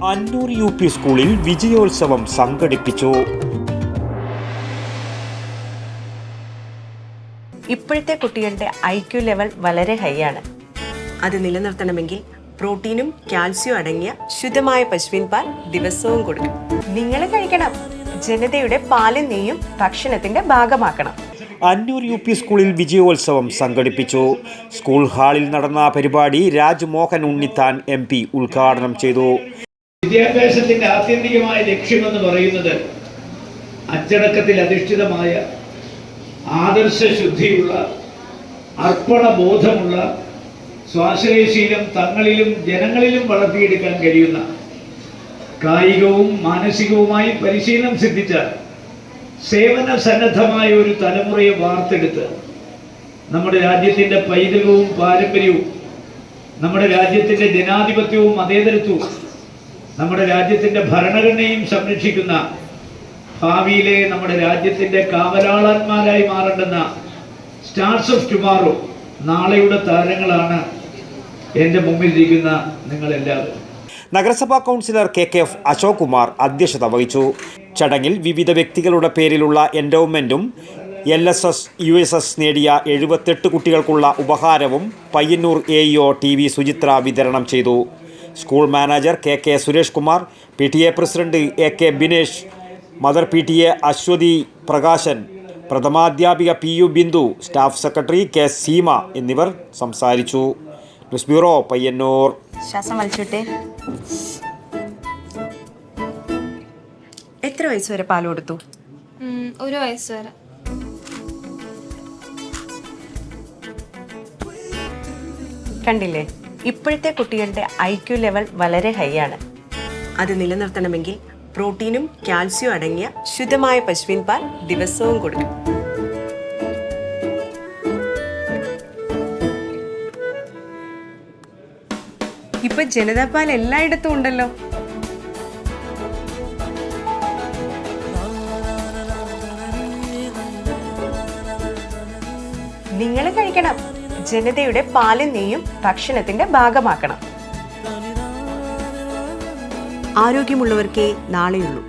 അന്നൂർ UP സ്കൂളിൽ വിജയോത്സവം സംഘടിപ്പിച്ചു. ഇപ്പോഴത്തെ കുട്ടികളുടെ IQ ലെവൽ വളരെ ഹൈ ആണ്. അത് നിലനിർത്തണമെങ്കിൽ പ്രോട്ടീനും കാൽസ്യവും അടങ്ങിയ ശുദ്ധമായ പശുവിൻ പാൽ ദിവസവും കൊടുക്കും. നിങ്ങൾ കഴിക്കണം. ജനതയുടെ പാലും നെയ്യും ഭക്ഷണത്തിന്റെ ഭാഗമാക്കണം. അന്നൂർ UP സ്കൂളിൽ വിജയോത്സവം സംഘടിപ്പിച്ചു. സ്കൂൾ ഹാളിൽ നടന്ന പരിപാടി രാജ്മോഹൻ ഉണ്ണിത്താൻ MP ഉദ്ഘാടനം ചെയ്തു. വിദ്യാഭ്യാസത്തിന്റെ ആത്യന്തികമായ ലക്ഷ്യമെന്ന് പറയുന്നത് അച്ചടക്കത്തിൽ അധിഷ്ഠിതമായ ആദർശശുദ്ധിയുള്ള അർപ്പണബോധമുള്ള സ്വാശ്രയശീലം തങ്ങളിലും ജനങ്ങളിലും വളർത്തിയെടുക്കാൻ കഴിയുന്ന കായികവും മാനസികവുമായി പരിശീലനം സിദ്ധിച്ച സേവന സന്നദ്ധമായ ഒരു തലമുറയെ വാർത്തെടുത്ത് നമ്മുടെ രാജ്യത്തിൻ്റെ പൈതൃകവും പാരമ്പര്യവും നമ്മുടെ രാജ്യത്തിൻ്റെ ജനാധിപത്യവും മതേതരത്വവും നമ്മുടെ രാജ്യത്തിൻ്റെ ഭരണഘടനയും സംരക്ഷിക്കുന്ന ഭാവിയിലെ നമ്മുടെ രാജ്യത്തിൻ്റെ കാവലാളന്മാരായി മാറേണ്ടുന്ന സ്റ്റാർസ് ഓഫ് ടുമാറോ നാളെയുടെ താരങ്ങളാണ് എൻ്റെ മുമ്പിലിരിക്കുന്ന നിങ്ങളെല്ലാവരും. നഗരസഭാ കൗൺസിലർ KKF അശോക് കുമാർ അധ്യക്ഷത വഹിച്ചു. ചടങ്ങിൽ വിവിധ വ്യക്തികളുടെ പേരിലുള്ള എൻഡോവ്മെൻറ്റും LSS USS നേടിയ 78 കുട്ടികൾക്കുള്ള ഉപഹാരവും പയ്യന്നൂർ AEO TV സുചിത്ര വിതരണം ചെയ്തു. School manager KK Suresh Kumar, PTA president AK Binesh, mother PTA Aswathy Prakashan, പ്രഥമാധ്യാപിക PU Bindu, staff secretary K Seema എന്നിവർ സംസാരിച്ചു. News bureau, Payyanur. ശ്വാസം വലിച്ചോട്ടെ. എത്ര വയസ്സ് വരെ പാൽ കൊടുത്തു? 1 വയസ്സ് വരെ. കണ്ടില്ലേ, ഇപ്പോഴത്തെ കുട്ടികളുടെ IQ ലെവൽ വളരെ ഹൈ ആണ്. അത് നിലനിർത്തണമെങ്കിൽ പ്രോട്ടീനും കാൽസ്യവും അടങ്ങിയ ശുദ്ധമായ പശുവിൻ പാൽ ദിവസവും കൊടുക്കും. ഇപ്പൊ ജനതാ പാൽ എല്ലായിടത്തും ഉണ്ടല്ലോ. നിങ്ങൾ കഴിക്കണം. ജനതയുടെ പാലും നെയ്യും ഭക്ഷണത്തിന്റെ ഭാഗമാക്കണം. ആരോഗ്യമുള്ളവർക്കേ നാളെയുള്ളൂ.